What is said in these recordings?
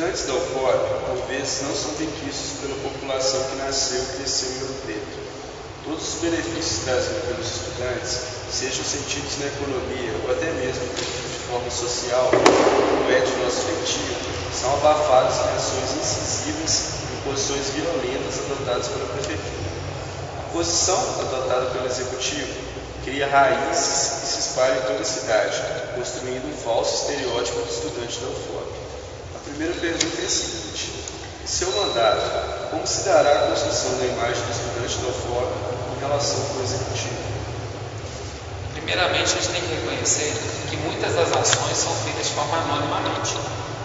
estudantes da UFOP, por vezes, não são bem vistos pela população que nasceu e cresceu em Ouro Preto. Todos os benefícios trazidos pelos estudantes, sejam sentidos na economia ou até mesmo de forma social, como é de nosso feitio, são abafados em ações incisivas e posições violentas adotadas pela prefeitura. A posição adotada pelo executivo cria raízes e se espalha em toda a cidade, construindo um falso estereótipo do estudante da UFOP. A primeira pergunta é a seguinte: em seu mandato, como se dará a construção da imagem do estudante da UFOP em relação ao executivo? Primeiramente, a gente tem que reconhecer que muitas das ações são feitas de forma anonimamente.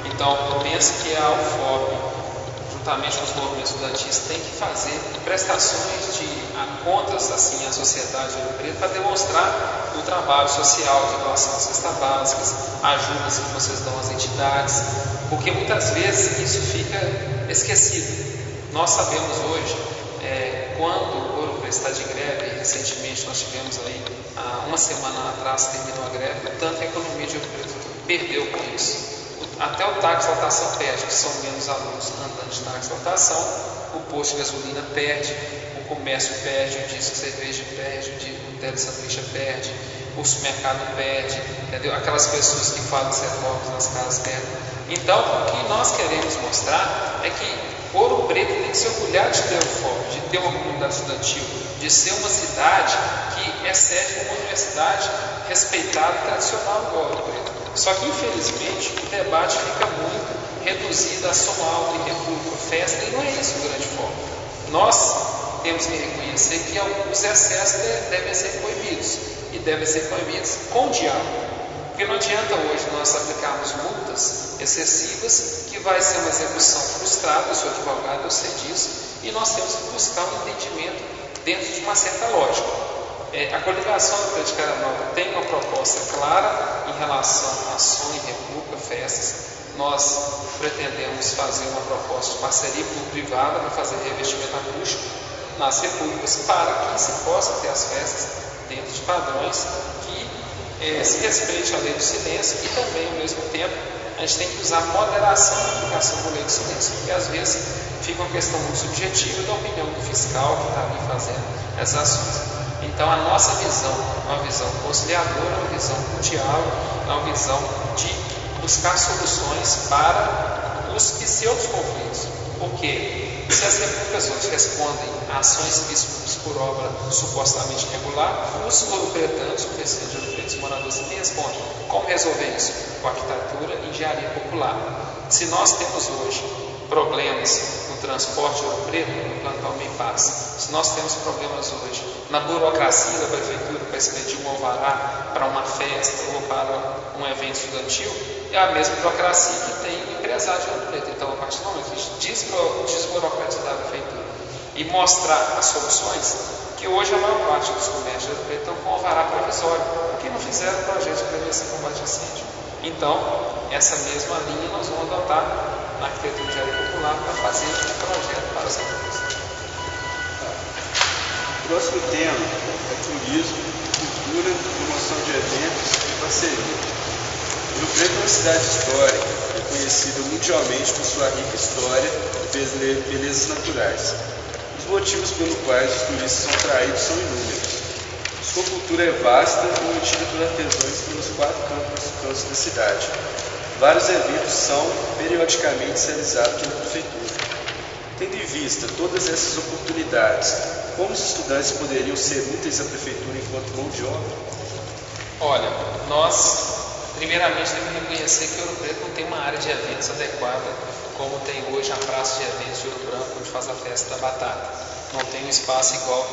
Então, eu penso que a UFOP, juntamente com os movimentos estudantis, tem que fazer prestações de contas assim, à sociedade de Ouro Preto para demonstrar o trabalho social de doação de cestas básicas, ajudas que vocês dão às entidades, porque muitas vezes isso fica esquecido. Nós sabemos hoje, quando o Ouro Preto está de greve, recentemente nós tivemos aí, há uma semana atrás terminou a greve, tanto a economia de Ouro Preto perdeu com isso. Até o táxi lotação perde, que são menos alunos andando de táxi lotação, o posto de gasolina perde, o comércio perde, o disco de cerveja perde, o telesanduíche perde, o supermercado perde, entendeu? Aquelas pessoas que fazem setores nas casas perdem. Então, o que nós queremos mostrar é que Ouro Preto tem que se orgulhar de ter o foco, de ter uma comunidade estudantil, de ser uma cidade que é sede de uma universidade respeitada e tradicional igual Ouro Preto. Só que, infelizmente, o debate fica muito reduzido a som alto e república, festa, e não é isso o grande foco. Nós temos que reconhecer que os excessos devem ser proibidos, e devem ser proibidos com diálogo. Porque não adianta hoje nós aplicarmos multas excessivas, que vai ser uma execução frustrada, eu sou advogado, eu sei disso, e nós temos que buscar um entendimento dentro de uma certa lógica. A coligação do Preto de Caranova tem uma proposta clara em relação a som e república, festas. Nós pretendemos fazer uma proposta de parceria público-privada para fazer revestimento acústico nas repúblicas, para que se possa ter as festas dentro de padrões que se respeite a lei do silêncio, e também, ao mesmo tempo, a gente tem que usar moderação na aplicação da lei do silêncio, porque às vezes fica uma questão muito subjetiva da opinião do fiscal que está ali fazendo essas ações. Então, a nossa visão é uma visão conciliadora, uma visão do diálogo, é uma visão de buscar soluções para os pseudos conflitos. Porque se as repúblicas hoje respondem a ações civis por obra supostamente irregular, os ouro-pretanos, o PCN de Ouro Preto, os moradores também respondem. Como resolver isso? Com arquitetura e engenharia popular. Se nós temos hoje problemas no transporte de Ouro Preto, no plantão Meio Paz, se nós temos problemas hoje na burocracia da prefeitura para expedir um alvará para uma festa ou para um evento estudantil, é a mesma burocracia que tem o empresário de Ouro Preto. Então, a partir do momento que a gente desburocratizar a prefeitura e mostrar as soluções, que hoje a maior parte dos comércios de Ouro Preto estão com alvará provisório, porque não fizeram o projeto de prevenção e combate a incêndio. Então, essa mesma linha nós vamos adotar na arquitetura de engenharia popular para fazer um projeto para as empresas. O próximo tema é turismo, cultura, promoção de eventos e parceria. Ouro Preto é uma cidade histórica, reconhecida mundialmente por sua rica história e belezas naturais. Os motivos pelos quais os turistas são atraídos são inúmeros. Sua cultura é vasta e mantida por artesãos pelos 4 cantos da cidade. Vários eventos são periodicamente realizados pela prefeitura. Tendo em vista todas essas oportunidades, como os estudantes poderiam ser úteis à prefeitura enquanto mão de obra? Olha, nós primeiramente temos que reconhecer que Ouro Preto não tem uma área de eventos adequada como tem hoje a praça de eventos de Ouro Branco, onde faz a festa da batata. Não tem um espaço igual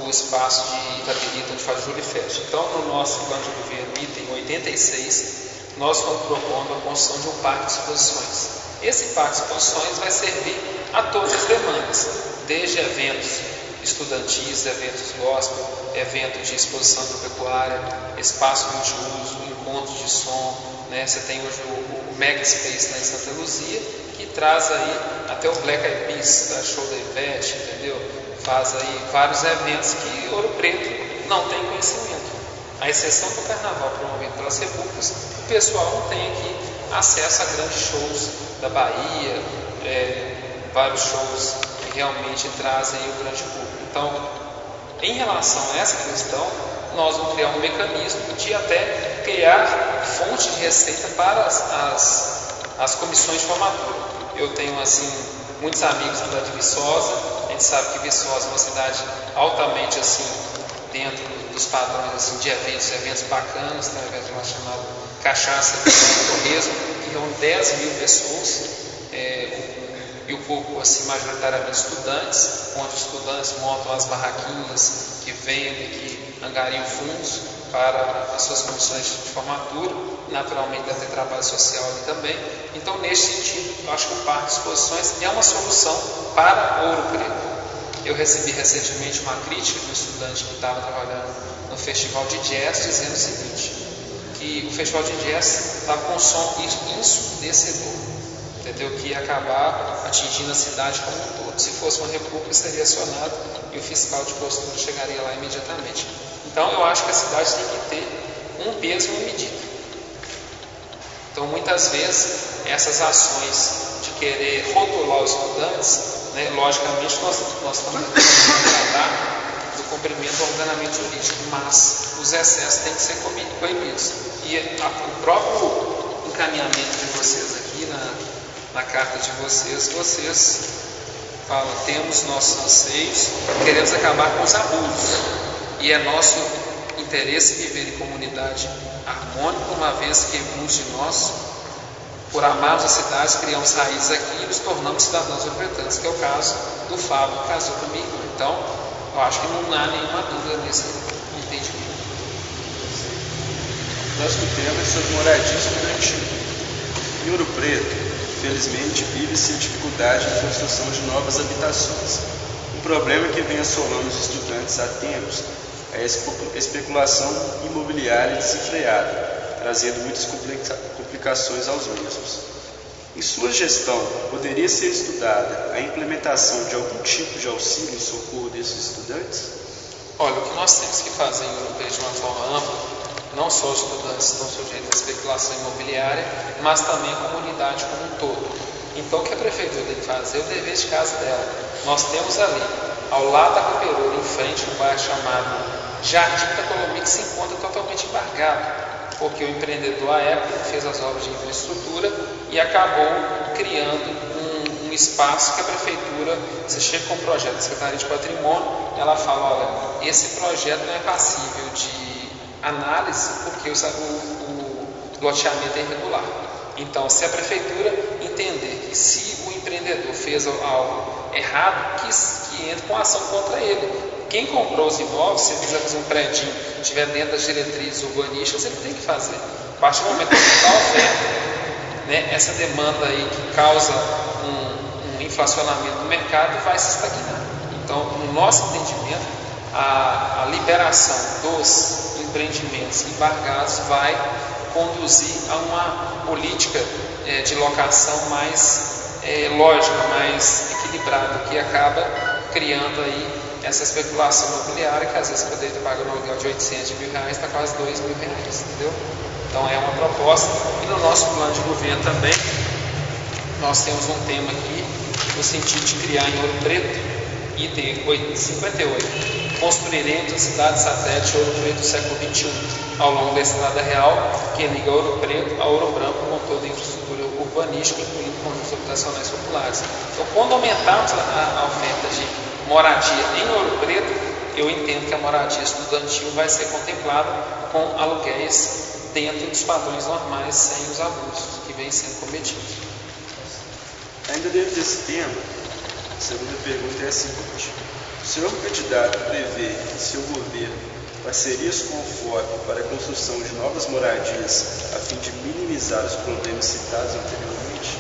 o espaço de Itaperita, onde faz Júlio Fest. Então, no nosso plano de governo, item 86, nós estamos propondo a construção de um parque de exposições. Esse parque de exposições vai servir a todas as demandas, desde eventos estudantis, eventos gospel, eventos de exposição agropecuária, espaço multiuso, encontros de som, né? Você tem hoje o Mega Space lá em Santa Luzia, que traz aí até o Black Eyed Peas, da show da Ivete, entendeu? Faz aí vários eventos que Ouro Preto não tem conhecimento. A exceção do carnaval promovido pelas repúblicas, o pessoal não tem aqui acesso a grandes shows da Bahia, vários shows que realmente trazem o grande público. Então, em relação a essa questão, nós vamos criar um mecanismo de até criar fonte de receita para as comissões de formatura. Eu tenho assim muitos amigos de Viçosa. A gente sabe que Viçosa é uma cidade altamente assim dentro dos padrões assim, de eventos bacanas, tem um evento lá chamado Cachaça e Torresmo, que reúne 10 mil pessoas, e o público assim, majoritariamente estudantes, onde os estudantes montam as barraquinhas que vendem, que angariam fundos para as suas comissões de formatura. Naturalmente deve ter trabalho social ali também. Então, nesse sentido, eu acho que o Parque de Exposições é uma solução para Ouro Preto. Eu recebi recentemente uma crítica de um estudante que estava trabalhando no Festival de Jazz, dizendo o seguinte, que o Festival de Jazz estava com um som ensurdecedor, entendeu? Que ia acabar atingindo a cidade como um todo. Se fosse uma república, seria acionado e o fiscal de postura chegaria lá imediatamente. Então, eu acho que a cidade tem que ter um peso e uma medida. Então, muitas vezes, essas ações de querer rotular os estudantes, né, logicamente, nós estamos tentando tratar do cumprimento do ordenamento jurídico, mas os excessos têm que ser coibidos. E o próprio encaminhamento de vocês aqui na carta de vocês falam, temos nossos anseios, queremos acabar com os abusos. E é nosso interesse viver em comunidade harmônica, uma vez que muitos de nós, por amarmos a cidade, criamos raízes aqui e nos tornamos cidadãos ouro-pretenses, que é o caso do Fábio, que casou com a minha irmã. Então, eu acho que não há nenhuma dúvida nesse entendimento. O próximo tema é sobre moradia estudantil. Em Ouro Preto, infelizmente, vive-se a dificuldade de construção de novas habitações. Um problema que vem assolando os estudantes há tempos é a especulação imobiliária desenfreada, trazendo muitas complicações aos mesmos. Em sua gestão, poderia ser estudada a implementação de algum tipo de auxílio em socorro desses estudantes? Olha, o que nós temos que fazer em Ouro Preto de uma forma ampla, não só os estudantes estão sujeitos à especulação imobiliária, mas também a comunidade como um todo. Então, o que a prefeitura tem que fazer é o dever de casa dela. Nós temos ali, ao lado da Coperoura, em frente, um bairro chamado Jardim da Colomia, que se encontra totalmente embargado, porque o empreendedor, à época, fez as obras de infraestrutura e acabou criando um espaço que a prefeitura, você chega com um projeto da Secretaria de Patrimônio, ela fala, olha, esse projeto não é passível de análise porque o loteamento é irregular. Então, se a prefeitura entender que se o empreendedor fez algo errado, que entre com ação contra ele. Quem comprou os imóveis, se ele quiser fazer um prédio, estiver dentro das diretrizes urbanísticas, ele tem que fazer. A partir do momento que está a oferta, né, essa demanda aí que causa um inflacionamento do mercado vai se estagnar. Então, no nosso entendimento, a liberação dos empreendimentos embargados vai conduzir a uma política de locação mais lógica, mais equilibrada, que acaba criando aí essa especulação imobiliária, que às vezes poderia estar pagando um aluguel de 800 mil reais, está quase 2 mil reais, entendeu? Então é uma proposta. E no nosso plano de governo também, nós temos um tema aqui, no sentido de criar em Ouro Preto, item 58, construiremos a cidade satélite Ouro Preto do século XXI, ao longo da Estrada Real, que liga Ouro Preto a Ouro Branco com toda a infraestrutura urbanística, incluindo conjuntos habitacionais populares. Então, quando aumentarmos a oferta de moradia em Ouro Preto, eu entendo que a moradia estudantil vai ser contemplada com aluguéis dentro dos padrões normais, sem os abusos que vêm sendo cometidos. Ainda dentro desse tema, a segunda pergunta é a seguinte: o senhor candidato prevê em seu governo parcerias com o FOP para a construção de novas moradias a fim de minimizar os problemas citados anteriormente?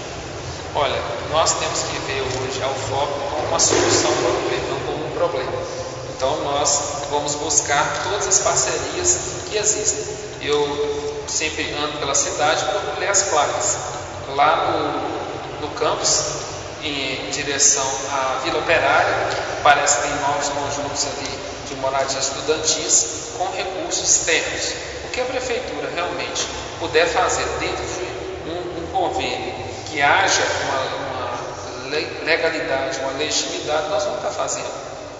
Olha, nós temos que ver hoje a UFOP como uma solução para o problema, não como um problema. Então nós vamos buscar todas as parcerias que existem. Eu sempre ando pela cidade e procuro ler as placas. Lá no campus, em direção à Vila Operária, parece que tem novos conjuntos ali de moradias estudantis com recursos externos. O que a prefeitura realmente puder fazer dentro de um convênio que haja uma legalidade, uma legitimidade, nós vamos estar fazendo.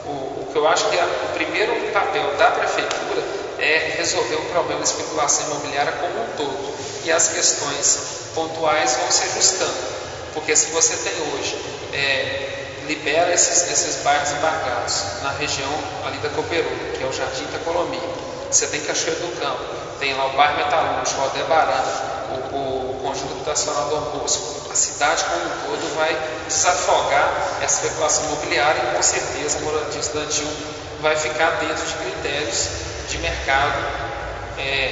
O que eu acho que o primeiro papel da prefeitura é resolver o problema da especulação imobiliária como um todo. E as questões pontuais vão se ajustando. Porque se você tem hoje, libera esses bairros embargados na região ali da Cooperuna, que é o Jardim Itacolomi. Você tem Cachoeiro do Campo, tem lá o bairro Metalúrgico, o Aldebaran, o Conjunto Habitacional Dom Bosco. A cidade como um todo vai desafogar essa especulação imobiliária e com certeza a moradia estudantil vai ficar dentro de critérios de mercado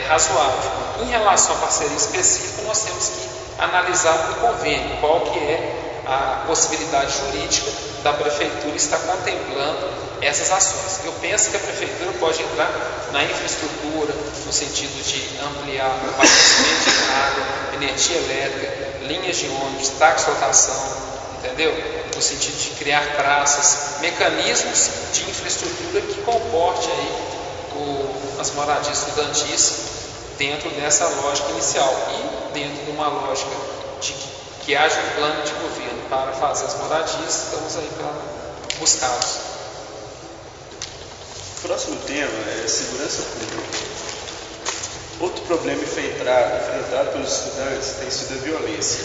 razoável. Em relação à parceria específica, nós temos que analisar no convênio qual que é a possibilidade jurídica da prefeitura estar contemplando essas ações. Eu penso que a prefeitura pode entrar na infraestrutura, no sentido de ampliar o abastecimento de água, energia elétrica, linhas de ônibus, táxi lotação, entendeu? No sentido de criar praças, mecanismos de infraestrutura que comporte aí as moradias estudantis dentro dessa lógica inicial e dentro de uma lógica de que haja um plano de governo para fazer as moradias, estamos aí para buscá-los. O próximo tema é segurança pública. Outro problema enfrentado pelos estudantes tem sido a violência,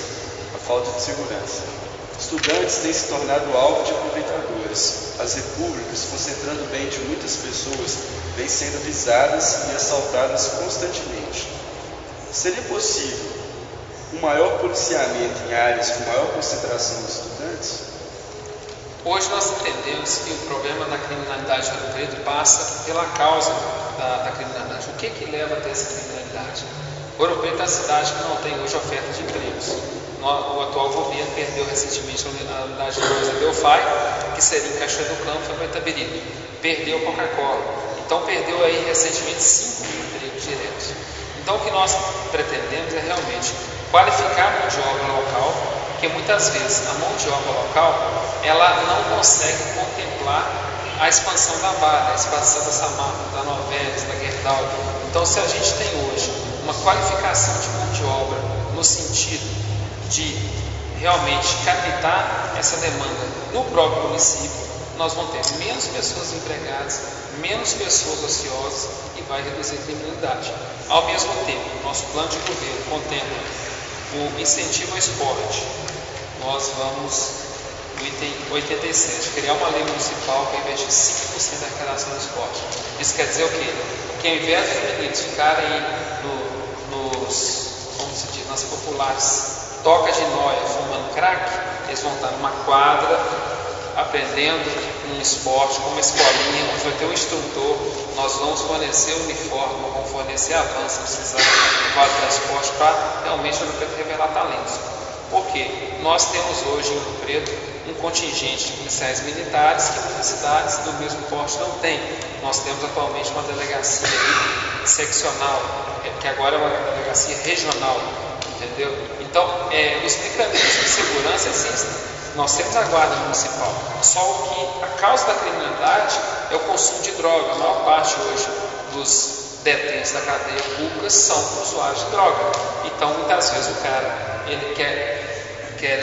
a falta de segurança. Estudantes têm se tornado alvo de aproveitadores. As repúblicas, concentrando o bem de muitas pessoas, vêm sendo visadas e assaltadas constantemente. Seria possível um maior policiamento em áreas com maior concentração de estudantes? Hoje nós entendemos que o problema da criminalidade do Rio Preto passa pela causa da criminalidade. O que leva a ter essa criminalidade? Ouro Preto é uma cidade que não tem hoje oferta de empregos. O atual governo perdeu recentemente a unidade de Rosa Delphi, que seria em Cachoeiro do Campo, foi para Itabirito. Perdeu Coca-Cola. Então perdeu aí recentemente 5 mil empregos diretos. Então o que nós pretendemos é realmente qualificar a mão de obra local, porque muitas vezes a mão de obra local ela não consegue contemplar a expansão da Vale, a expansão da Samarco, da Novelis, da Gerdau. Então se a gente tem hoje uma qualificação de mão de obra no sentido de realmente captar essa demanda no próprio município, nós vamos ter menos pessoas empregadas, menos pessoas ociosas e vai reduzir a criminalidade. Ao mesmo tempo, nosso plano de governo contempla o incentivo ao esporte. Nós vamos, no item 87, criar uma lei municipal para investir 5% da arrecadação do esporte. Isso quer dizer o quê? Que ao invés dos meninos ficarem nas populares toca de noia fumando crack, eles vão estar numa quadra aprendendo um esporte, como uma escolinha, onde vai ter um instrutor. Nós vamos fornecer uniforme, vamos fornecer avanço, precisar de quadro de transporte para realmente revelar talentos. Porque nós temos hoje em Ouro Preto um contingente de policiais militares que muitas cidades do mesmo porte não têm. Nós temos atualmente uma delegacia aí, seccional, que agora é uma delegacia regional, entendeu? Então, os mecanismos de segurança existem. Nós temos a guarda municipal, só que a causa da criminalidade é o consumo de droga. A maior parte hoje dos detentos da cadeia pública são usuários de droga. Então, muitas vezes o cara ele quer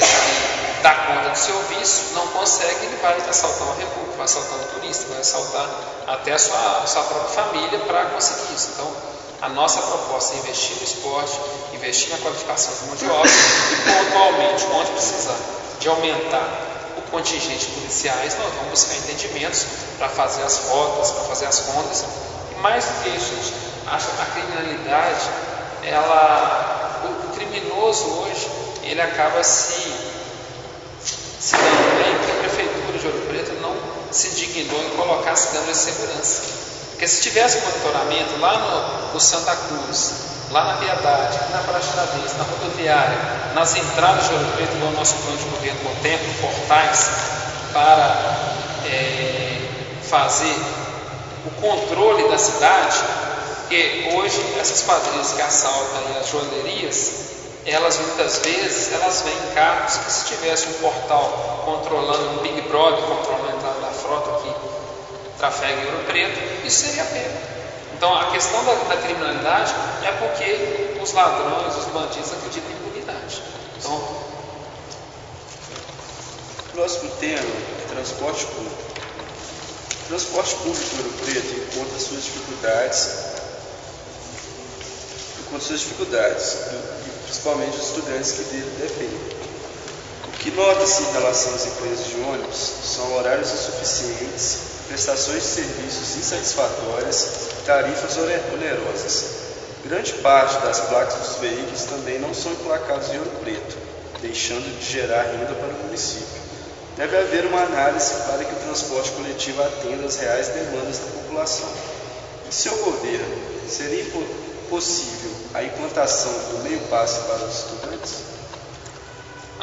dar conta do seu vício, não consegue, ele vai assaltar uma república, vai assaltar um turista, vai assaltar até a sua própria família para conseguir isso. Então, a nossa proposta é investir no esporte, investir na qualificação de mão de obra e, pontualmente, onde precisar de aumentar o contingente de policiais, nós vamos buscar entendimentos para fazer as rotas, para fazer as rondas. E mais do que isso, gente, a criminalidade, o criminoso hoje, ele acaba se dando bem, porque a Prefeitura de Ouro Preto não se dignou em colocar as câmeras de segurança. Porque se tivesse monitoramento lá no Santa Cruz, lá na Piedade, aqui na Praça Tiradentes, na rodoviária, nas entradas de Ouro Preto, no nosso plano de governo contempla portais para fazer o controle da cidade, porque hoje essas quadrilhas que assaltam as joalherias, elas muitas vezes vêm em carros que, se tivesse um portal controlando, um Big Brother controlando a entrada da frota que trafega em Ouro Preto, isso seria pena. Então a questão da criminalidade é porque os ladrões, os bandidos acreditam em impunidade. Então, Próximo tema, transporte público. O transporte público em Ouro Preto encontra suas dificuldades, principalmente os estudantes que dele dependem. O que nota-se em relação às empresas de ônibus são horários insuficientes, prestações de serviços insatisfatórias e tarifas onerosas. Grande parte das placas dos veículos também não são emplacados em Ouro Preto, deixando de gerar renda para o município. Deve haver uma análise para que o transporte coletivo atenda às reais demandas da população. Em seu governo, seria possível a implantação do meio passe para os estudantes?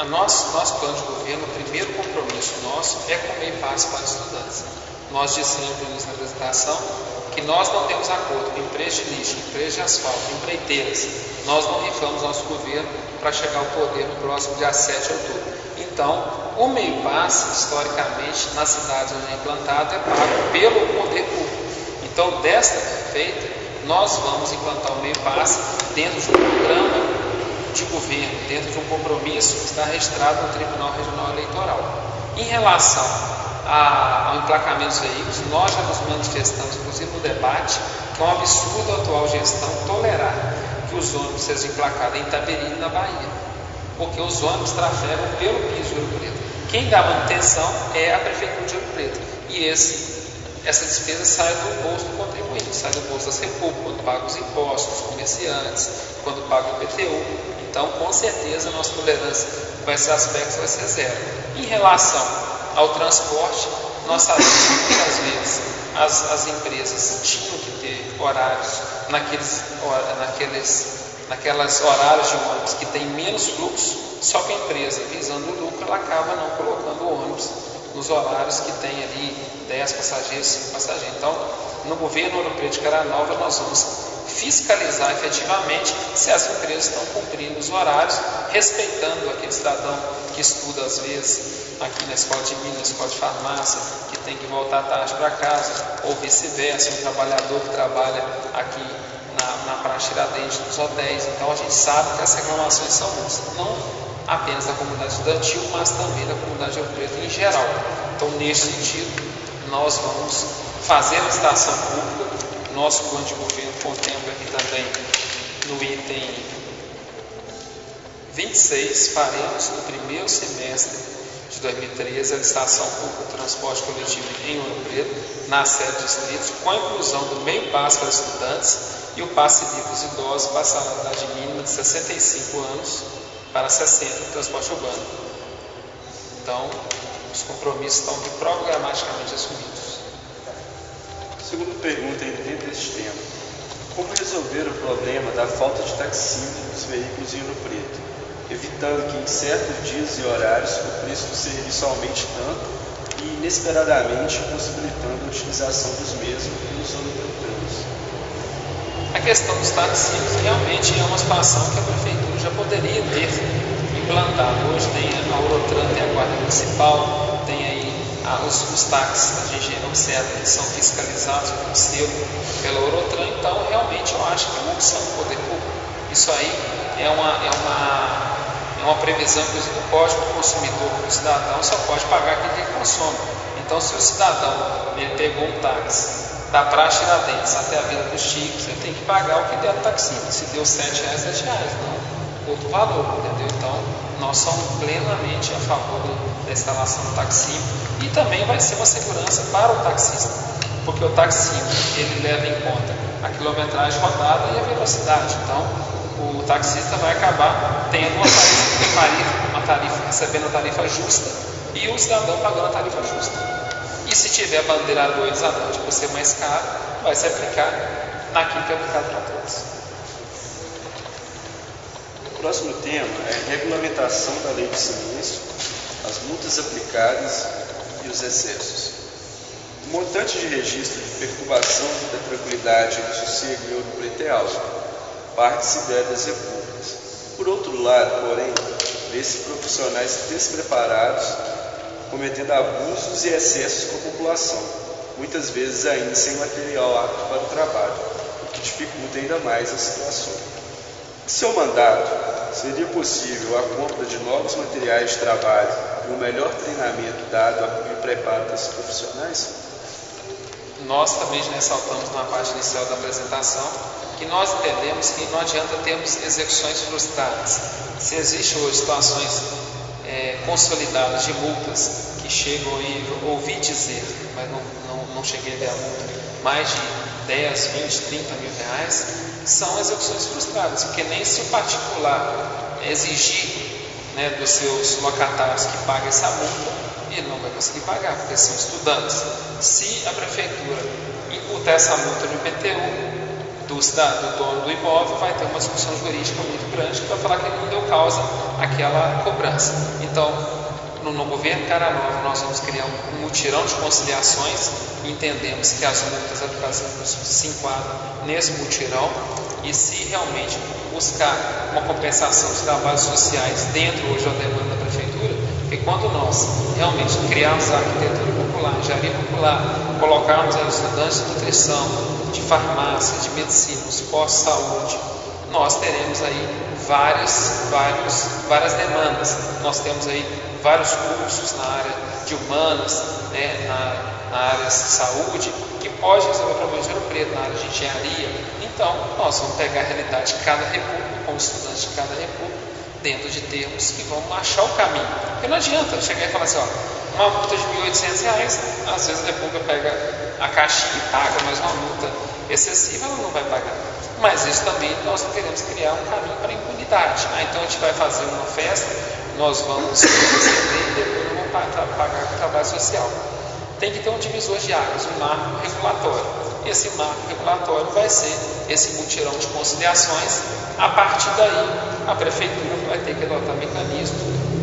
Nosso plano de governo, o primeiro compromisso nosso é com o meio passe para os estudantes. Nós dissemos no início da apresentação que nós não temos acordo com empresas de lixo, empresas de asfalto, empreiteiras. Nós não rifamos nosso governo para chegar ao poder no próximo dia 7 de outubro. Então, o meio passe, historicamente, nas cidades onde é implantado, é pago pelo poder público. Então, desta feita, nós vamos implantar o meio passe dentro de um programa de governo, dentro de um compromisso que está registrado no Tribunal Regional Eleitoral. Em relação ao emplacamento dos veículos, nós já nos manifestamos, inclusive no debate, que é um absurdo a atual gestão tolerar que os ônibus sejam emplacados em Itaberi e na Bahia, porque os ônibus trafegam pelo piso de Ouro Preto. Quem dá manutenção é a Prefeitura de Ouro Preto, e essa despesa sai do bolso do contribuinte, sai do bolso da República, quando paga os impostos, os comerciantes, quando paga o IPTU. Então, com certeza, a nossa tolerância com esses aspectos vai ser zero. Em relação ao transporte, nós sabemos que muitas vezes as empresas tinham que ter horários naquelas horários de ônibus que tem menos fluxo, só que a empresa, visando o lucro, ela acaba não colocando o ônibus nos horários que tem ali 10 passageiros, 5 passageiros. Então, no governo Ouro Preto de Caranova, nós vamos fiscalizar efetivamente se as empresas estão cumprindo os horários, respeitando aquele cidadão que estuda às vezes aqui na escola de Minas, na escola de farmácia, que tem que voltar tarde para casa, ou vice-versa, um trabalhador que trabalha aqui na Praça Tiradentes, nos hotéis. Então a gente sabe que as reclamações são muitas, não apenas da comunidade estudantil, mas também da comunidade de Ouro Preto em geral. Então, nesse sentido, nós vamos fazer a licitação pública. Nosso plano de governo contempla aqui também, no item 26, faremos no primeiro semestre de 2013 a licitação pública do transporte coletivo em Ouro Preto, na sede de distritos, com a inclusão do meio passe para estudantes e o passe livre dos idosos passará a idade mínima de 65 anos para 60 no transporte urbano. Então, os compromissos estão programaticamente assumidos. Segunda pergunta dentro deste tema: como resolver o problema da falta de taxímetro dos veículos em Ouro Preto, evitando que em certos dias e horários o preço do serviço aumente tanto e inesperadamente possibilitando a utilização dos mesmos pelos ouro-pretos? A questão dos taxímetros realmente é uma situação que a Prefeitura já poderia ter implantado. Hoje tem a Eurotran, tem a Guarda Municipal, tem aí os táxis, a gente observa que são fiscalizados com selo pela Eurotran. Então, realmente, eu acho que é uma opção do poder público. Isso aí é uma previsão, inclusive, do Código do Consumidor, que o cidadão só pode pagar aquilo que ele consome. Então, se o cidadão ele pegou um táxi da Praça Tiradentes até a Vila dos Chicos, ele tem que pagar o que der no taxímetro. Se deu R$7, R$7, não outro valor, entendeu? Então, nós somos plenamente a favor da instalação do taxímetro, e também vai ser uma segurança para o taxista, porque o taxímetro ele leva em conta a quilometragem rodada e a velocidade. Então, o taxista vai acabar tendo uma tarifa, recebendo a tarifa justa, e o cidadão pagando a tarifa justa. E se tiver bandeira 2 à noite por ser mais caro, vai se aplicar naquilo que é aplicado para todos. O próximo tema é a regulamentação da lei de silêncio, as multas aplicadas e os excessos. O montante de registro de perturbação da tranquilidade e do sossego em Ouro Preto é alto. Parte se deve às repúblicas. Por outro lado, porém, vê-se profissionais despreparados cometendo abusos e excessos com a população, muitas vezes ainda sem material apto para o trabalho, o que dificulta ainda mais a situação. seu mandato, seria possível a compra de novos materiais de trabalho e um melhor treinamento dado e preparo desses profissionais? Nós também ressaltamos na parte inicial da apresentação que nós entendemos que não adianta termos execuções frustradas. Se existem hoje situações consolidadas de multas que chegam aí, ouvi dizer, mas não cheguei a ver a multa, mais de 10, 20, 30 mil reais, são execuções frustradas, porque nem se o particular exigir dos seus locatários que paguem essa multa, ele não vai conseguir pagar, porque são estudantes. Se a prefeitura imputar essa multa no IPTU do dono do imóvel, vai ter uma discussão jurídica muito grande que vai falar que ele não deu causa àquela cobrança. Então, no governo Cara Nova, nós vamos criar um mutirão de conciliações. Entendemos que as multas aplicadas se enquadram nesse mutirão, e se realmente buscar uma compensação de trabalhos sociais dentro hoje da demanda da prefeitura, porque quando nós realmente criarmos a arquitetura popular, a engenharia popular, colocarmos os estudantes de nutrição, de farmácia, de medicina, os postos de saúde, nós teremos aí várias demandas. Nós temos aí vários cursos na área de humanas, na área de saúde, que pode resolver problemas de Ouro Preto, na área de engenharia. Então, nós vamos pegar a realidade de cada república, como estudantes de cada república, dentro de termos que vão achar o caminho. Porque não adianta chegar e falar assim, uma multa de R$ 1.800, às vezes a república pega a caixinha e paga, mas uma multa excessiva ela não vai pagar. Mas isso também nós queremos criar um caminho para a impunidade. Então a gente vai fazer uma festa, nós vamos receber e depois vamos pagar com o trabalho social. Tem que ter um divisor de águas, um marco regulatório. Esse marco regulatório vai ser esse mutirão de conciliações. A partir daí, a prefeitura vai ter que adotar mecanismos,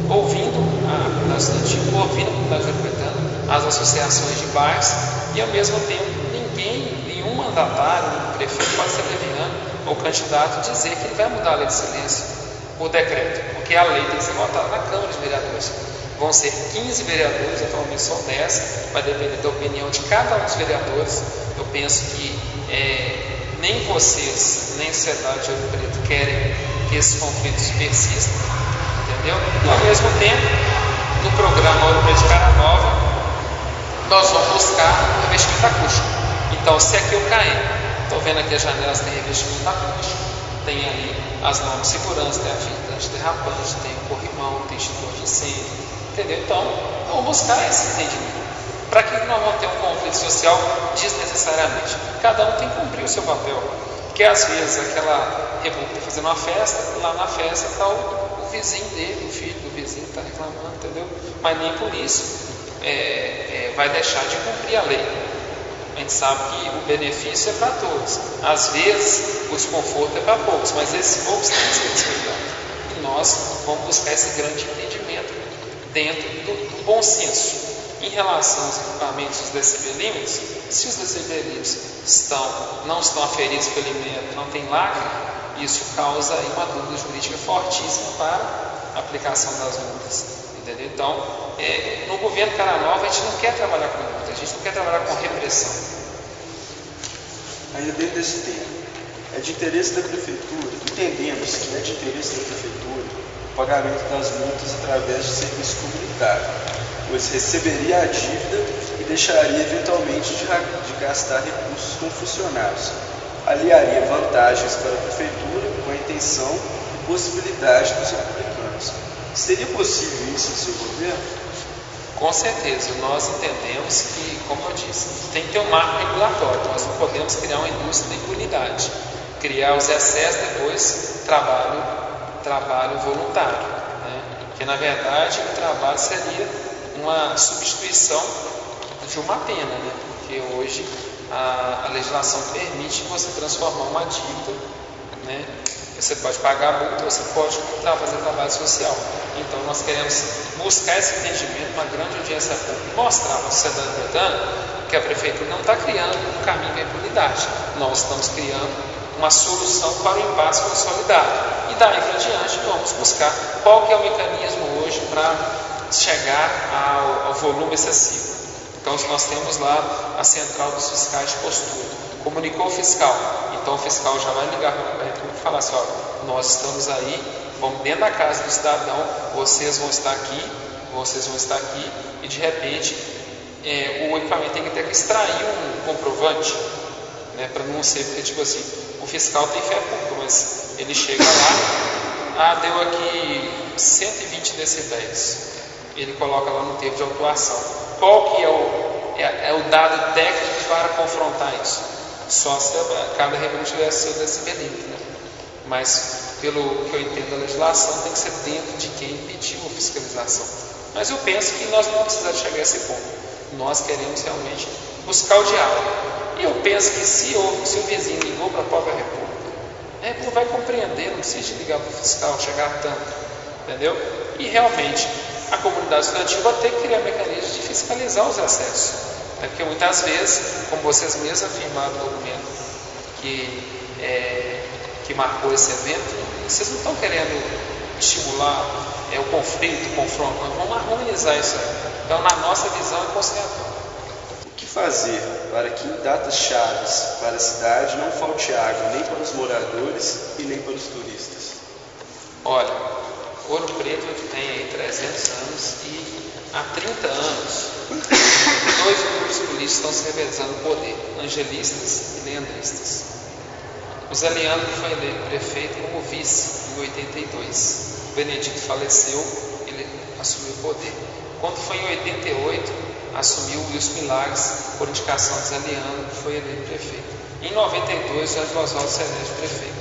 ouvindo a comunidade estudantil, ouvindo a comunidade metropolitana, as associações de bairros, e ao mesmo tempo nenhum mandatário, nenhum prefeito pode ser leviano ou candidato dizer que ele vai mudar a lei de silêncio por decreto, porque a lei tem que ser votada na Câmara de Vereadores. Vão ser 15 vereadores, atualmente são 10, vai depender da opinião de cada um dos vereadores. Eu penso que nem vocês, nem a sociedade de Ouro Preto querem que esses conflitos persistam, entendeu? E ao mesmo tempo, no programa Ouro Preto de Cara Nova, nós vamos buscar revestimento acústico. Então, se aqui eu cair, estou vendo aqui as janelas tem revestimento acústico, tem ali as normas de segurança, tem a fita antiderrapante, tem o corrimão, tem extintor de incêndio. Entendeu? Então, vamos buscar esse entendimento. Para que nós vamos ter um conflito social desnecessariamente? Cada um tem que cumprir o seu papel. Porque às vezes aquela república está fazendo uma festa, lá na festa está o vizinho dele, o filho do vizinho está reclamando, entendeu? Mas nem por isso vai deixar de cumprir a lei. A gente sabe que o benefício é para todos. Às vezes o desconforto é para poucos, mas esses poucos têm que ser respeitados. E nós vamos buscar esse grande entendimento dentro do bom senso. Em relação aos equipamentos, os decibelímetros, se os decibelímetros não estão aferidos pelo IMEA, não tem lacre, isso causa aí uma dúvida jurídica fortíssima para a aplicação das multas. Entendeu? Então, no governo Cara Nova, a gente não quer trabalhar com multa, a gente não quer trabalhar com repressão. Ainda dentro desse tema, é de interesse da prefeitura, entendemos que é de interesse da prefeitura o pagamento das multas através de serviço comunitário, pois receberia a dívida e deixaria eventualmente de gastar recursos com funcionários. Aliaria vantagens para a prefeitura com a intenção e possibilidade dos republicanos. Seria possível isso no seu governo? Com certeza, nós entendemos que, como eu disse, tem que ter um marco regulatório. Nós não podemos criar uma indústria de impunidade, criar os excessos, depois trabalho voluntário, né? Que na verdade o trabalho seria uma substituição de uma pena, né? Porque hoje a legislação permite você transformar uma dívida, né? Você pode pagar a multa, você pode fazer trabalho social. Então nós queremos buscar esse entendimento, uma grande audiência pública, mostrar para a sociedade britânica que a prefeitura não está criando um caminho da impunidade. Nós estamos criando uma solução para o impasse consolidado. E daí para diante vamos buscar qual que é o mecanismo hoje para chegar ao volume excessivo. Então nós temos lá a central dos fiscais de postura. Comunicou o fiscal, então o fiscal já vai ligar para a República falar assim, ó, nós estamos aí, vamos dentro da casa do cidadão, vocês vão estar aqui, e de repente o equipamento tem que ter que extrair um comprovante, né, para não ser, porque tipo assim, o fiscal tem fé pública, mas ele chega lá, deu aqui 120 decibéis, ele coloca lá no termo de autuação. Qual que é o dado técnico para confrontar isso? Só se cada reunião tivesse seu decibelímetro, né? Mas pelo que eu entendo da legislação, tem que ser dentro de quem pediu a fiscalização. Mas eu penso que nós não precisamos chegar a esse ponto. Nós queremos realmente buscar o diálogo. E eu penso que se o vizinho ligou para a própria República, a República vai compreender, não precisa ligar para o fiscal, chegar tanto, entendeu? E realmente a comunidade estudantil vai ter que criar mecanismos de fiscalizar os acessos, né? Porque muitas vezes, como vocês mesmos afirmaram no documento que marcou esse evento, vocês não estão querendo estimular o conflito, o confronto, nós vamos harmonizar isso aí. Então, na nossa visão, é conciliatório. O que fazer para que em datas chaves para a cidade não falte água nem para os moradores e nem para os turistas? Olha, Ouro Preto tem aí 300 anos e há 30 anos 2 grupos políticos estão se revezando o poder, angelistas e leandristas. O Zé Leandro foi eleito prefeito como vice em 82. O Benedito faleceu, ele assumiu o poder. Quando foi em 88, assumiu o Wilson Milagres por indicação de Zé Leandro, que foi eleito prefeito. Em 92, o Jorge Oswaldo se elege prefeito.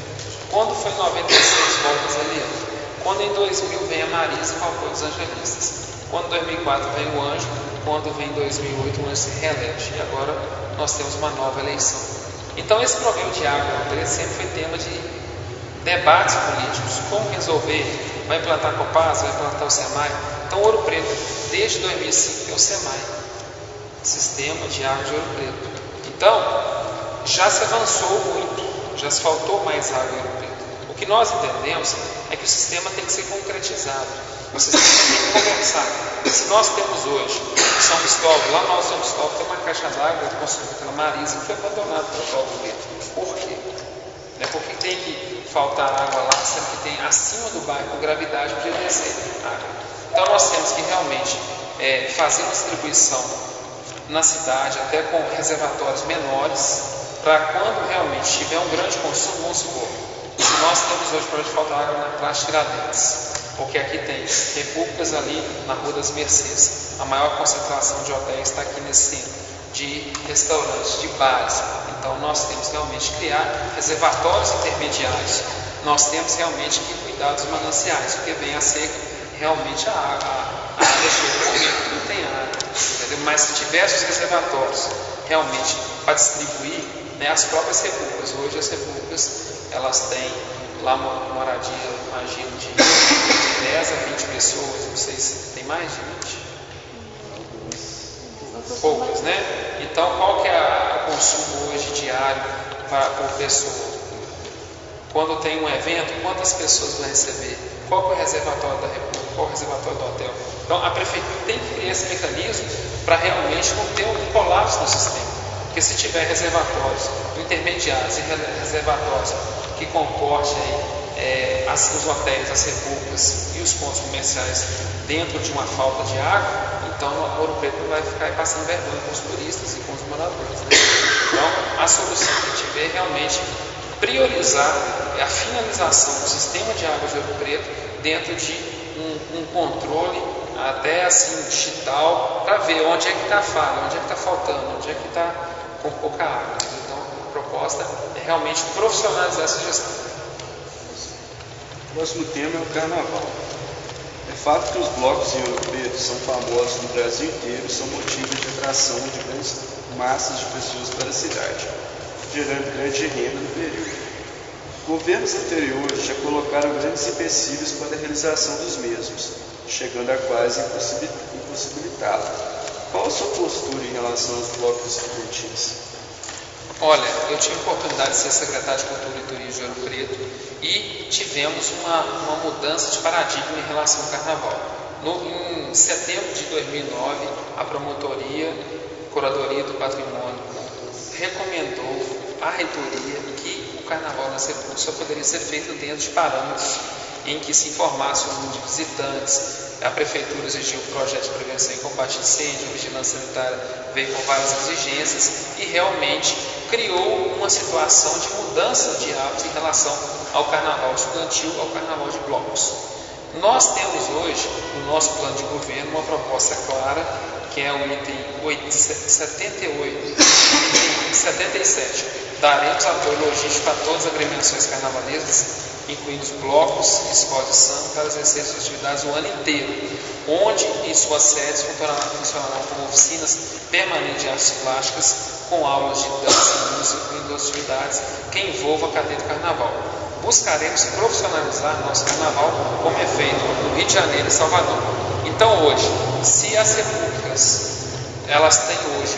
Quando foi em 96, volta Zé Leandro. Quando em 2000 vem a Marisa com o apoio dos angelistas. Quando em 2004 vem o Anjo. Quando vem em 2008 o Anjo se reelege. E agora nós temos uma nova eleição. Então esse problema de água sempre foi tema de debates políticos. Como resolver? Vai implantar a Copasa? Vai implantar o SEMAI? Então Ouro Preto, desde 2005, tem o SEMAI, Sistema de Água de Ouro Preto. Então, já se avançou muito, já se faltou mais água em Ouro Preto. O que nós entendemos é que o sistema tem que ser concretizado, o sistema tem que conversar. Se nós temos hoje São Cristóvão, lá no Alto São Cristóvão tem uma caixa d'água construída pela Marisa que foi abandonada pelo Paulo Preto. Por quê? Por que tem que faltar água lá, sendo que tem acima do bairro com gravidade para descer água? Então nós temos que realmente fazer uma distribuição na cidade, até com reservatórios menores, para quando realmente tiver um grande consumo, vamos supor, se nós temos hoje para faltar água na Praça Tiradentes, porque aqui tem repúblicas ali na Rua das Mercês, a maior concentração de hotéis está aqui nesse centro, de restaurantes, de bares. Então nós temos realmente que criar reservatórios intermediários, nós temos realmente que cuidar dos mananciais, porque vem a seca, realmente a área chega no momento que não tem água, entendeu? Mas se tivesse os reservatórios realmente para distribuir, né, as próprias repúblicas, hoje as repúblicas elas têm lá uma moradia, imagino, de 10 a 20 pessoas, não sei se tem mais de 20. Poucas, né? Então qual que é o consumo hoje diário por pessoa? Quando tem um evento, quantas pessoas vai receber? Qual que é o reservatório da República? Qual é o reservatório do hotel? Então a prefeitura tem que criar esse mecanismo para realmente não ter um colapso no sistema. Porque se tiver reservatórios intermediários e reservatórios que comportem os hotéis, as repúblicas e os pontos comerciais dentro de uma falta de água, então o Ouro Preto vai ficar passando vergonha com os turistas e com os moradores, né? Então a solução que a gente vê é realmente priorizar a finalização do sistema de água de Ouro Preto dentro de um controle até assim digital, para ver onde é que está a falha, onde é que está faltando, onde é que está com pouca água. Então a proposta é realmente profissionalizar essa gestão. O próximo tema é o Carnaval. É fato que os blocos em Ouro Preto são famosos no Brasil inteiro e são motivo de atração de grandes massas de pessoas para a cidade, gerando grande renda no período. Governos anteriores já colocaram grandes empecilhos para a realização dos mesmos, chegando a quase impossibilitá-la. Qual a sua postura em relação aos blocos estudantis? Olha, eu tive a oportunidade de ser secretário de Cultura e Turismo de Ouro Preto e tivemos uma mudança de paradigma em relação ao Carnaval. Em setembro de 2009, a promotoria, Curadoria do Patrimônio, recomendou à reitoria que o Carnaval nas Repúblicas só poderia ser feito dentro de parâmetros em que se informasse o número de visitantes. A Prefeitura exigiu o projeto de prevenção e combate a incêndio, a Vigilância Sanitária veio com várias exigências e realmente criou uma situação de mudança de hábitos em relação ao Carnaval estudantil, ao Carnaval de blocos. Nós temos hoje, no nosso plano de governo, uma proposta clara, que é o item 78 e 77. Daremos apoio logístico a todas as agremiações carnavalescas, incluindo os blocos e escolas de samba, para exercer suas atividades o ano inteiro, onde em suas sedes funcionarão como oficinas permanentes de artes plásticas, com aulas de dança e música, incluindo atividades que envolvam a cadeia do carnaval. Buscaremos profissionalizar nosso carnaval, como é feito no Rio de Janeiro e Salvador. Então hoje, se as repúblicas elas têm hoje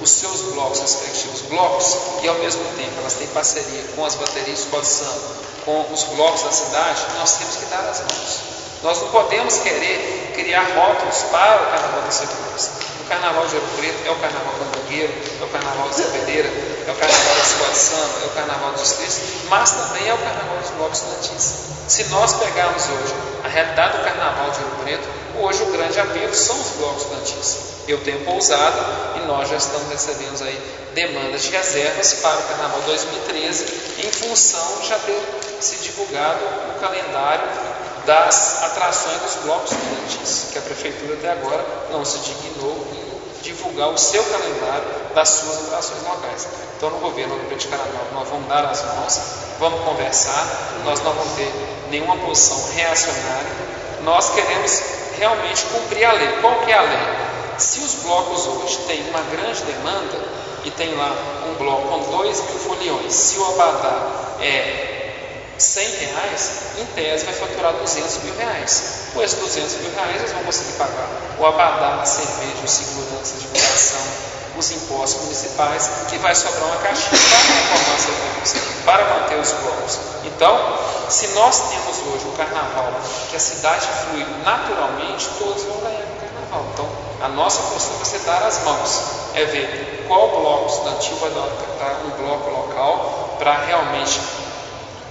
os seus blocos, respectivos blocos, e ao mesmo tempo elas têm parceria com as baterias de samba, com os blocos da cidade, nós temos que dar as mãos. Nós não podemos querer criar rótulos para o Carnaval das Repúblicas. O Carnaval de Ouro Preto é o Carnaval Bandogueiro, é o Carnaval da Cepedeira, é o Carnaval da Escola de Samba, é o Carnaval dos Distritos, mas também é o Carnaval dos blocos estudantis. Se nós pegarmos hoje a realidade do Carnaval de Ouro Preto, hoje o grande apelo são os blocos estudantis. Eu tenho pousada e nós já estamos recebendo aí demandas de reservas para o Carnaval 2013, em função de já ter se divulgado o calendário das atrações dos blocos estudantis, que a Prefeitura até agora não se dignou em divulgar o seu calendário das suas atrações locais. Então, no governo do Preto de Carnaval, nós vamos dar as mãos, vamos conversar, nós não vamos ter nenhuma posição reacionária, nós queremos realmente cumprir a lei. Qual que é a lei? Se os blocos hoje têm uma grande demanda e tem lá um bloco com 2.000 foliões, se o abadá é R$100, em tese vai faturar R$200.000. Com esses R$200.000 eles vão conseguir pagar o abadá, a cerveja, a segurança, a divulgação, os impostos municipais, e vai sobrar uma caixinha para reformar as repúblicas, para manter os blocos. Então, se nós temos hoje o carnaval, que a cidade flui naturalmente, todos vão ganhar no carnaval. Então, a nossa postura é ser dar as mãos, é ver qual bloco estudantil vai dar um bloco local para realmente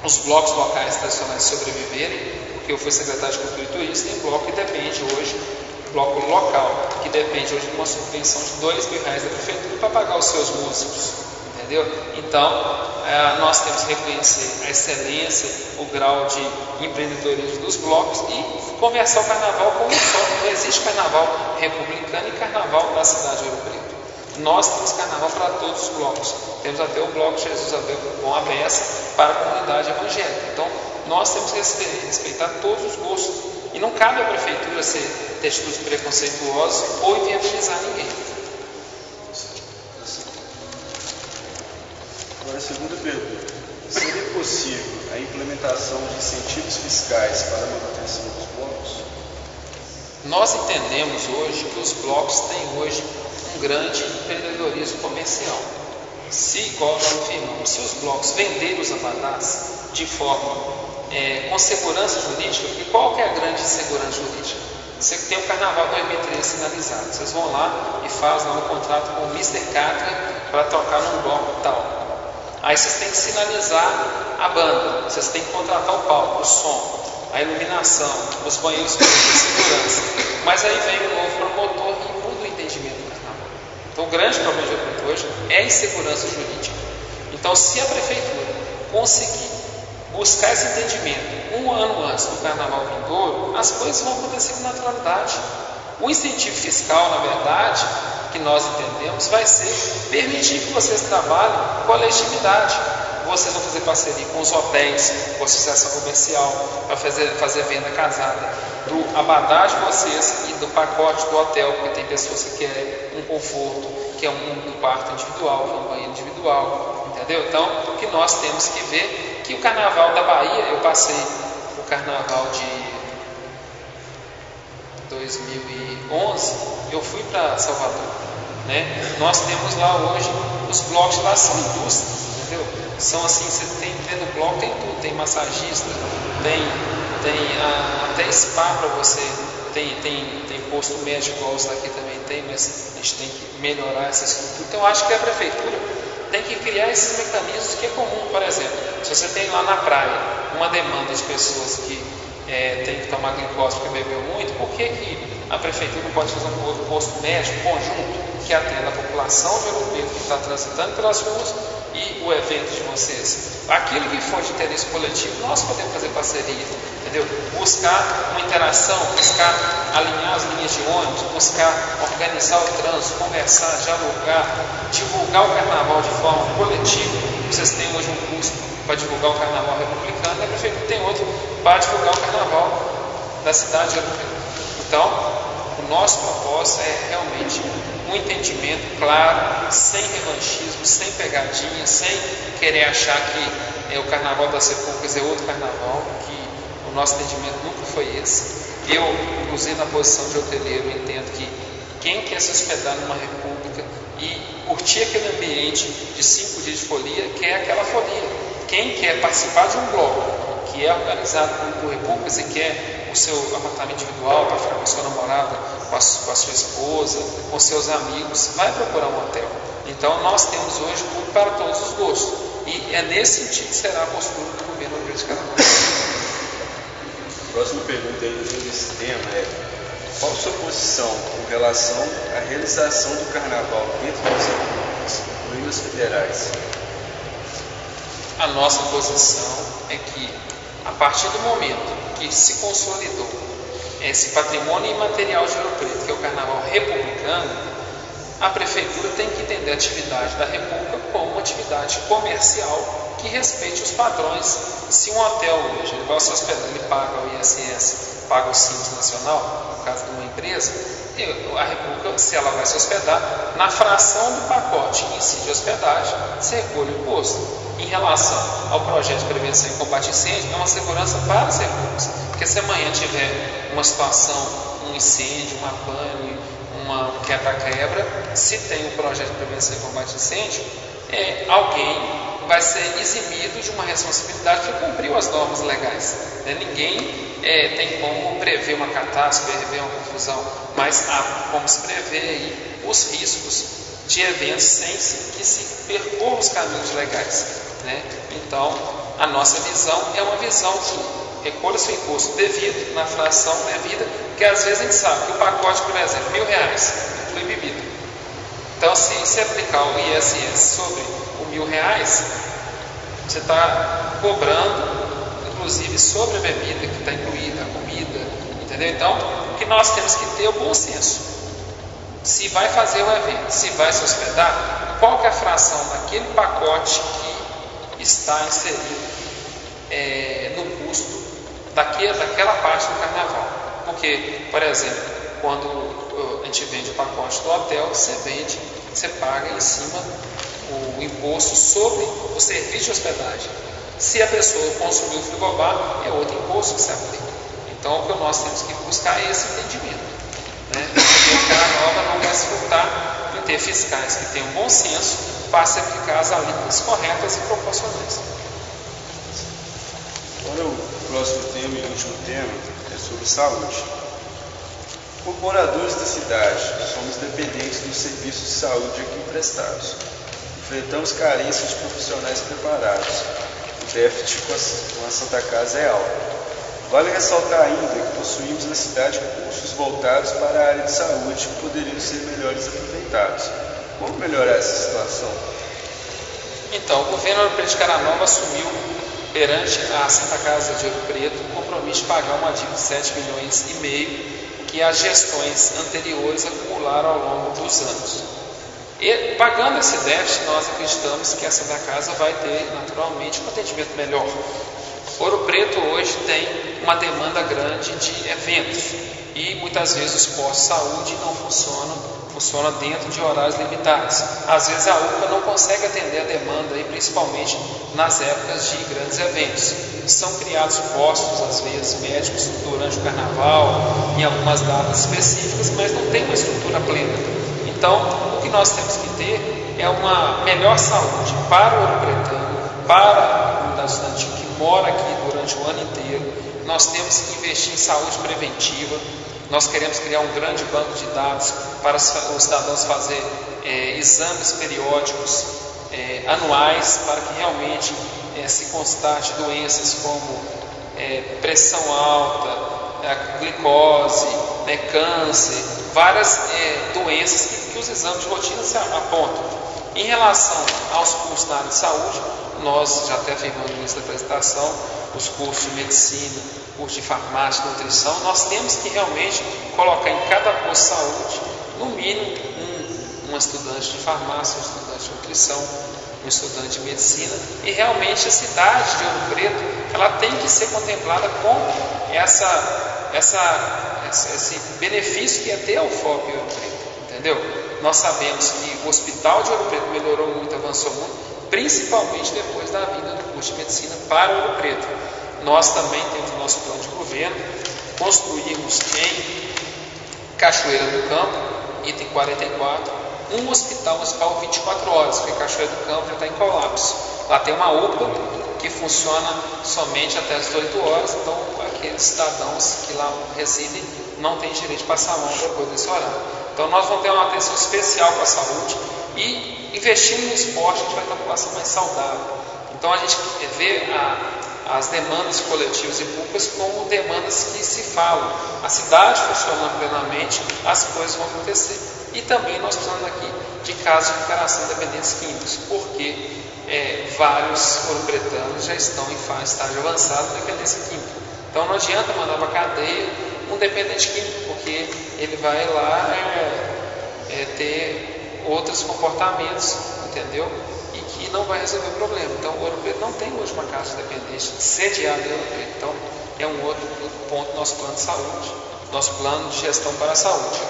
os blocos locais tradicionais sobreviverem, porque eu fui secretário de Cultura e Turismo, tem bloco que depende hoje, bloco local, que depende hoje de uma subvenção de R$2.000 da Prefeitura para pagar os seus músicos, entendeu? Então, nós temos que reconhecer a excelência, o grau de empreendedorismo dos blocos e conversar o carnaval como um só. Não existe carnaval republicano e carnaval da cidade de Ouro Preto. Nós temos carnaval para todos os blocos. Temos até o bloco Jesus abriu com a beça para a comunidade evangélica. Então, nós temos que respeitar todos os gostos. E não cabe à Prefeitura ter atitudes preconceituosas ou inviabilizar ninguém. Agora, a segunda pergunta. Seria possível a implementação de incentivos fiscais para a manutenção dos blocos? Nós entendemos hoje que os blocos têm hoje um grande empreendedorismo comercial. Se, igual nós afirmamos, se os blocos venderem os abadás de forma com segurança jurídica, porque qual que é a grande segurança jurídica? Você tem o Carnaval 2013 sinalizado, vocês vão lá e fazem um contrato com o Mr. Catra para tocar num bloco tal. Aí vocês têm que sinalizar a banda, vocês têm que contratar o palco, o som, a iluminação, os banheiros públicos, a segurança. Mas aí vem um novo promotor e muda o entendimento do carnaval. Então o grande problema de hoje é a insegurança jurídica. Então, se a Prefeitura conseguir buscar esse entendimento um ano antes do Carnaval vindouro, as coisas vão acontecer com naturalidade. O incentivo fiscal, na verdade, que nós entendemos, vai ser permitir que vocês trabalhem com a legitimidade. Vocês vão fazer parceria com os hotéis, com a associação comercial, para fazer venda casada do abadá de vocês e do pacote do hotel, porque tem pessoas que querem um conforto, que é um quarto individual, que é um banheiro individual, entendeu? Então, o que nós temos que ver que o Carnaval da Bahia, eu passei o Carnaval de 2011, eu fui para Salvador, né? Nós temos lá hoje, os blocos lá são indústrias, entendeu? São assim, você tem dentro do bloco, tem tudo, tem massagista, tem até spa para você, tem posto médico, igual os daqui também tem, mas a gente tem que melhorar essa estrutura. Então, eu acho que a Prefeitura tem que criar esses mecanismos que é comum. Por exemplo, se você tem lá na praia uma demanda de pessoas que tem que tomar glicose porque bebeu muito, por que a prefeitura não pode fazer um posto médico conjunto que atenda a população de Ouro Preto que está transitando pelas ruas e o evento de vocês? Aquilo que for de interesse coletivo, nós podemos fazer parceria, entendeu? Buscar uma interação, buscar alinhar as linhas de ônibus, buscar organizar o trânsito, conversar, dialogar, divulgar o carnaval de forma coletiva. Vocês têm hoje um custo para divulgar o carnaval republicano, e a prefeitura tem outro para divulgar o carnaval da cidade de Ouro Preto. Então, o nosso propósito é realmente um entendimento claro, sem revanchismo, sem pegadinha, sem querer achar que o Carnaval das Repúblicas é outro carnaval, que o nosso entendimento nunca foi esse. Eu, inclusive na posição de hoteleiro, entendo que quem quer se hospedar numa república e curtir aquele ambiente de 5 dias de folia, quer aquela folia. Quem quer participar de um bloco que é organizado por repúblicas e quer o seu apartamento individual para ficar com a sua namorada, com a sua esposa, com seus amigos, vai procurar um hotel. Então nós temos hoje tudo para todos os gostos. E é nesse sentido que será a postura do governo do Rio de Carnaval. A próxima pergunta aí desse tema é: qual a sua posição com relação à realização do carnaval dentro das repúblicas, incluindo as federais? A nossa posição é que, a partir do momento que se consolidou esse patrimônio imaterial de Ouro Preto, que é o carnaval republicano, a prefeitura tem que entender a atividade da república como uma atividade comercial que respeite os padrões. Se um hotel hoje ele vai se hospedar, ele paga o ISS, paga o Simples Nacional, no caso de uma empresa, a república, se ela vai se hospedar, na fração do pacote em si de hospedagem, se recolhe o imposto. Em relação ao projeto de prevenção e combate a incêndio, é uma segurança para as repúblicas, porque se amanhã tiver uma situação, um incêndio, uma pane, uma quebra-quebra, se tem um projeto de prevenção e combate a incêndio, alguém vai ser eximido de uma responsabilidade que cumpriu as normas legais. Ninguém tem como prever uma catástrofe, prever uma confusão, mas há como se prever aí os riscos de eventos sem que se percorram os caminhos legais. Então, a nossa visão é uma visão que recolha seu imposto devido, na fração devida, porque às vezes a gente sabe que o pacote, por exemplo, R$1.000, inclui bebida. Então, se aplicar o ISS sobre o R$1.000, você está cobrando, inclusive, sobre a bebida que está incluída, a comida, entendeu? Então, o que nós temos que ter é o bom senso. Se vai fazer o evento, se vai se hospedar, qual que é a fração daquele pacote que está inserido no custo daquela parte do carnaval? Porque, por exemplo, quando a gente vende o pacote do hotel, você paga em cima o imposto sobre o serviço de hospedagem. Se a pessoa consumir o frigobar, é outro imposto que se aplica. Então, o que nós temos que buscar é esse entendimento. O Carnaval não vai se furtar de ter fiscais que tenham bom senso para se aplicar as alíquotas corretas e proporcionais. Agora o próximo tema e último tema é sobre saúde. Como moradores da cidade, somos dependentes dos serviços de saúde aqui prestados. Enfrentamos carências de profissionais preparados. O déficit com a Santa Casa é alto. Vale ressaltar ainda que possuímos na cidade cursos voltados para a área de saúde que poderiam ser melhores aproveitados. Como melhorar essa situação? Então, o governo Ouro Preto de Caranova assumiu perante a Santa Casa de Ouro Preto o compromisso de pagar uma dívida de 7,5 milhões que as gestões anteriores acumularam ao longo dos anos. E, pagando esse déficit, nós acreditamos que a Santa Casa vai ter naturalmente um atendimento melhor. Ouro Preto hoje tem uma demanda grande de eventos e muitas vezes os postos de saúde não funcionam dentro de horários limitados. Às vezes a UPA não consegue atender a demanda, principalmente nas épocas de grandes eventos. São criados postos, às vezes médicos, durante o carnaval, em algumas datas específicas, mas não tem uma estrutura plena. Então, o que nós temos que ter é uma melhor saúde para o ouro pretano, para a comunidade estudantil que mora aqui durante o ano inteiro. Nós temos que investir em saúde preventiva. Nós queremos criar um grande banco de dados para os cidadãos fazer exames periódicos anuais para que realmente se constate doenças como pressão alta, glicose, câncer, várias doenças que os exames de rotina se apontam. Em relação aos cursos na área de saúde, nós já até afirmamos no início da apresentação, os cursos de medicina, curso de farmácia, nutrição, nós temos que realmente colocar em cada posto de saúde, no mínimo, um estudante de farmácia, um estudante de nutrição, um estudante de medicina, e realmente a cidade de Ouro Preto, ela tem que ser contemplada com esse benefício que é ter a UFOP em Ouro Preto, entendeu? Nós sabemos que o hospital de Ouro Preto melhorou muito, avançou muito, principalmente depois da vinda do curso de medicina para Ouro Preto. Nós também temos o nosso plano de governo, construímos em Cachoeira do Campo, item 44, um hospital municipal 24 horas, porque Cachoeira do Campo já está em colapso. Lá tem uma UPA que funciona somente até as 18 horas, então aqueles cidadãos que lá residem não têm direito de passar a mão depois desse horário. Então nós vamos ter uma atenção especial com a saúde e investindo no esporte a gente vai ter uma população mais saudável. Então a gente vê as demandas coletivas e públicas como demandas que se falam. A cidade funcionando plenamente, as coisas vão acontecer. E também nós precisamos aqui de casos de recuperação de dependentes químicos, porque vários ouropretanos já estão em estágio avançado de dependência química. Então não adianta mandar para a cadeia um dependente químico, porque ele vai lá ter outros comportamentos, entendeu? E que não vai resolver o problema. Então o Ouro Preto não tem hoje uma casa de dependente sediada em Ouro Preto. Então é um outro ponto do nosso plano de saúde, nosso plano de gestão para a saúde.